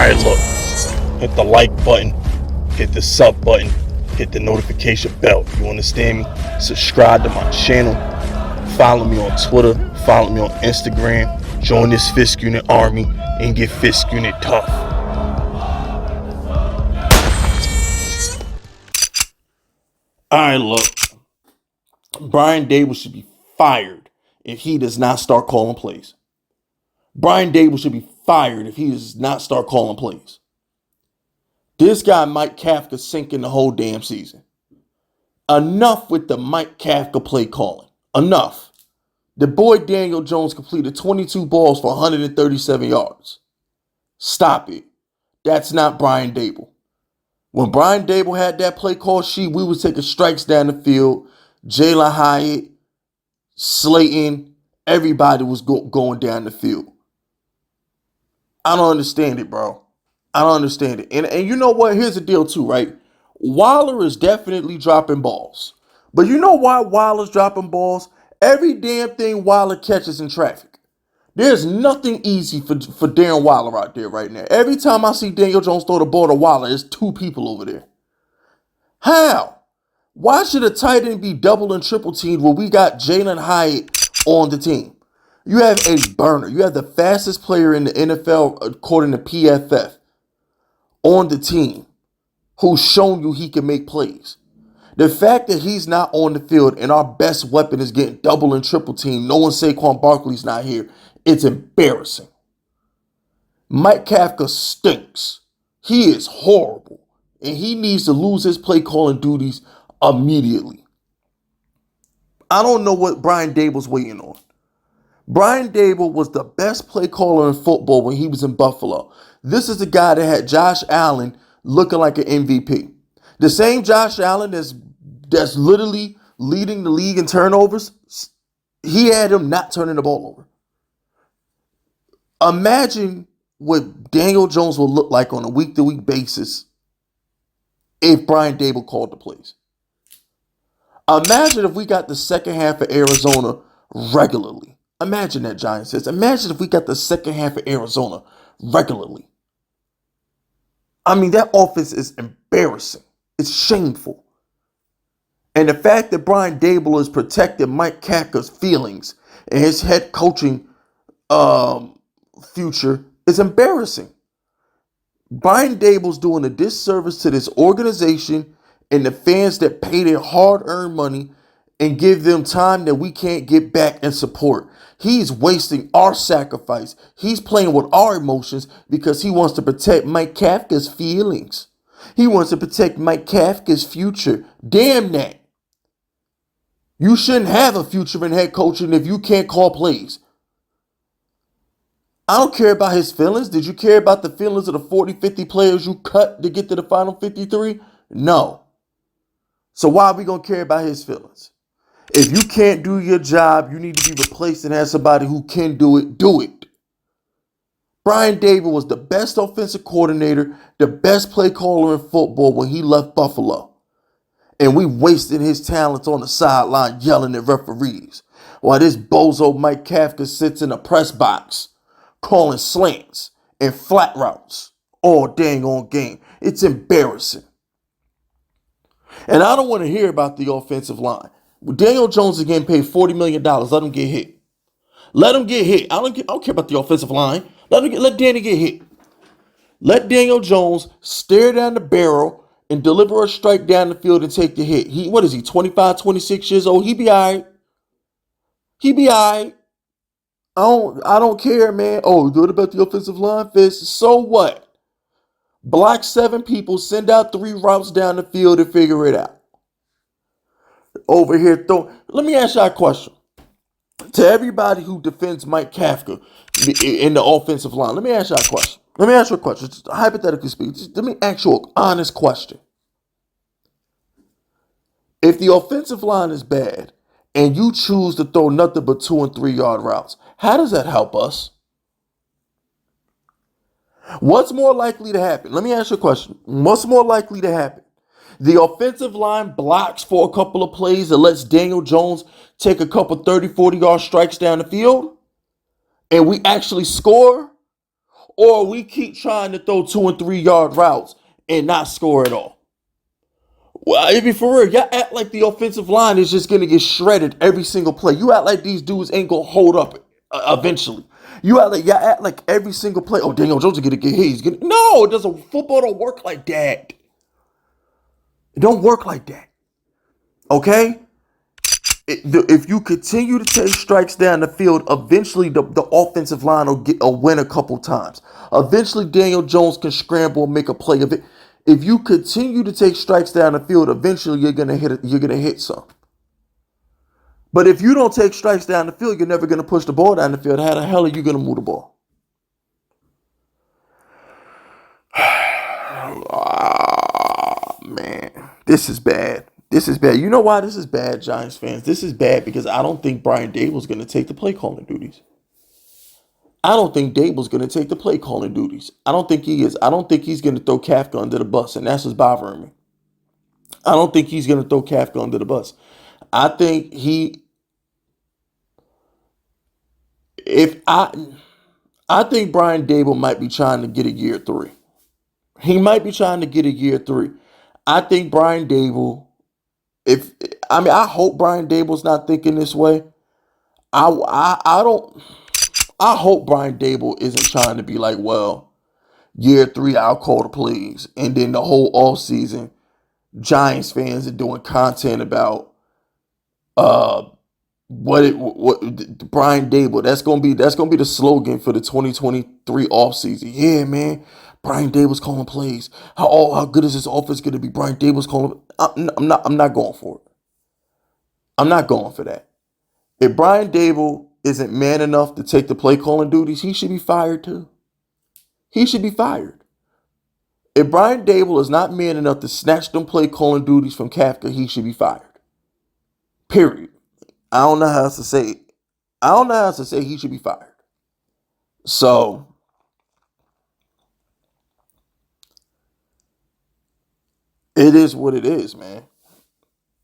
Alright, look. Hit the like button. Hit the sub button. Hit the notification bell. You understand me? Subscribe to my channel. Follow me on Twitter. Follow me on Instagram. Join this Fisk Unit army and get Fisk Unit tough. Alright, look. Brian Daboll should be fired if he does not start calling plays. Brian Daboll should be fired if he does not start calling plays. This guy, Mike Kafka, sinking the whole damn season. Enough with the Mike Kafka play calling. Enough. The boy Daniel Jones completed 22 balls for 137 yards. Stop it. That's not Brian Daboll. When Brian Daboll had that play call sheet, we was taking strikes down the field. Jalen Hyatt, Slayton, everybody was going down the field. I don't understand it, bro. I don't understand it. And you know what? Here's the deal too, right? Waller is definitely dropping balls. But you know why Waller's dropping balls? Every damn thing Waller catches in traffic. There's nothing easy for Darren Waller out there right now. Every time I see Daniel Jones throw the ball to Waller, there's two people over there. How? Why should a tight end be double and triple teamed when we got Jalen Hyatt on the team? You have a burner. You have the fastest player in the NFL, according to PFF, on the team who's shown you he can make plays. The fact that he's not on the field and our best weapon is getting double and triple teamed, knowing Saquon Barkley's not here, it's embarrassing. Mike Kafka stinks. He is horrible. And he needs to lose his play calling duties immediately. I don't know what Brian Daboll's waiting on. Brian Daboll was the best play caller in football when he was in Buffalo. This is the guy that had Josh Allen looking like an MVP. The same Josh Allen that's literally leading the league in turnovers, he had him not turning the ball over. Imagine what Daniel Jones will look like on a week-to-week basis if Brian Daboll called the plays. Imagine if we got the second half of Arizona regularly. Imagine that, Giants says. Imagine if we got the second half of Arizona regularly. I mean, that offense is embarrassing. It's shameful. And the fact that Brian Daboll is protecting Mike Kafka's feelings and his head coaching future is embarrassing. Brian Daboll's doing a disservice to this organization and the fans that pay their hard-earned money and give them time that we can't get back and support. He's wasting our sacrifice. He's playing with our emotions because he wants to protect Mike Kafka's feelings. He wants to protect Mike Kafka's future. Damn that. You shouldn't have a future in head coaching if you can't call plays. I don't care about his feelings. Did you care about the feelings of the 40, 50 players you cut to get to the final 53? No. So why are we going to care about his feelings? If you can't do your job, you need to be replaced and have somebody who can do it. Do it. Brian Daboll was the best offensive coordinator, the best play caller in football when he left Buffalo. And we wasted his talents on the sideline yelling at referees while this bozo Mike Kafka sits in a press box calling slants and flat routes all dang on game. It's embarrassing. And I don't want to hear about the offensive line. Daniel Jones is getting paid $40 million. Let him get hit. Let him get hit. I don't care about the offensive line. Let Danny get hit. Let Daniel Jones stare down the barrel and deliver a strike down the field and take the hit. What is he, 25, 26 years old? He be all right. He be all right. I don't care, man. Oh, what about the offensive line, Fist? So what? Block 7 people, send out 3 routes down the field and figure it out. Over here, let me ask y'all a question. To everybody who defends Mike Kafka in the offensive line, let me ask y'all a question. Let me ask you a question. Just hypothetically speaking, let me ask you an honest question. If the offensive line is bad and you choose to throw nothing but 2 and 3 yard routes, how does that help us? What's more likely to happen? Let me ask you a question. What's more likely to happen? The offensive line blocks for a couple of plays and lets Daniel Jones take a couple 30, 40 yard strikes down the field and we actually score? or we keep trying to throw 2 and 3 yard routes and not score at all. Well, if you for real, y'all act like the offensive line is just gonna get shredded every single play. You act like these dudes ain't gonna hold up eventually. Y'all act like every single play. Oh, Daniel Jones is gonna get hit. He's gonna no. It doesn't. Football don't work like that. It don't work like that. Okay. If you continue to take strikes down the field, eventually the offensive line will get a win a couple times. Eventually, Daniel Jones can scramble and make a play of it. If you continue to take strikes down the field, eventually you're gonna hit it. You're gonna hit some. But if you don't take strikes down the field, you're never gonna push the ball down the field. How the hell are you gonna move the ball? Ah, man, this is bad. This is bad. You know why this is bad, Giants fans? This is bad because I don't think Brian Daboll's going to take the play calling duties. I don't think Daboll's going to take the play calling duties. I don't think he is. I don't think he's going to throw Kafka under the bus, and that's what's bothering me. I don't think he's going to throw Kafka under the bus. I think I think Brian Daboll might be trying to get a year 3. He might be trying to get a year 3. I think Brian Daboll, I hope Brian Daboll's not thinking this way. I don't. I hope Brian Daboll isn't trying to be like, well, year 3, I'll call the plays, and then the whole offseason, Giants fans are doing content about what Brian Daboll. That's gonna be the slogan for the 2023 offseason. Yeah, man. Brian Daboll's calling plays. How good is this offense gonna be? Brian Daboll's calling. I'm not going for it. I'm not going for that. If Brian Daboll isn't man enough to take the play calling duties, he should be fired too. He should be fired. If Brian Daboll is not man enough to snatch them play calling duties from Kafka, he should be fired. Period. I don't know how else to say it. I don't know how else to say he should be fired. So it is what it is, man.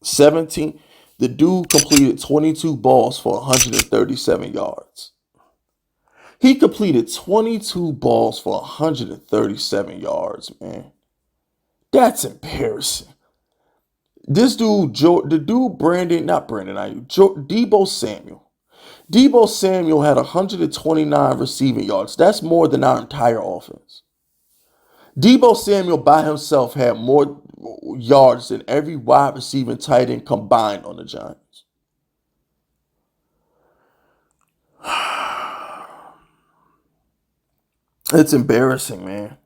17. The dude completed 22 balls for 137 yards. He completed 22 balls for 137 yards, man. That's embarrassing. This dude, Deebo Samuel. Deebo Samuel had 129 receiving yards. That's more than our entire offense. Deebo Samuel by himself had more yards than every wide receiver and tight end combined on the Giants. It's embarrassing, man.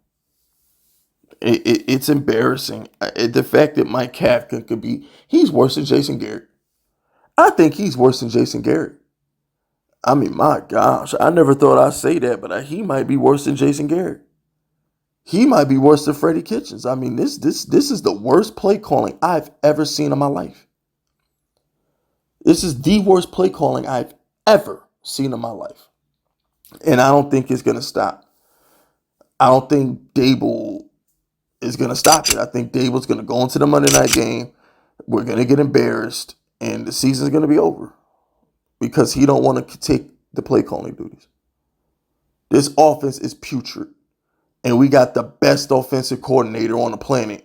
It's embarrassing. The fact that Mike Kafka he's worse than Jason Garrett. I think he's worse than Jason Garrett. I mean, my gosh, I never thought I'd say that, but he might be worse than Jason Garrett. He might be worse than Freddie Kitchens. I mean, this is the worst play calling I've ever seen in my life. This is the worst play calling I've ever seen in my life. And I don't think it's going to stop. I don't think Daboll is going to stop it. I think Daboll's going to go into the Monday night game. We're going to get embarrassed, and the season's going to be over because he don't want to take the play calling duties. This offense is putrid, and we got the best offensive coordinator on the planet,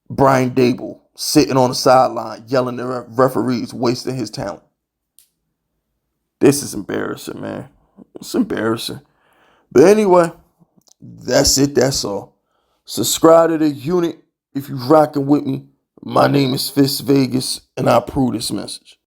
Brian Daboll, sitting on the sideline yelling at referees, wasting his talent. This is embarrassing, man. It's embarrassing. But anyway, that's it. That's all. Subscribe to the unit if you're rocking with me. My name is Fist Vegas, and I approve this message.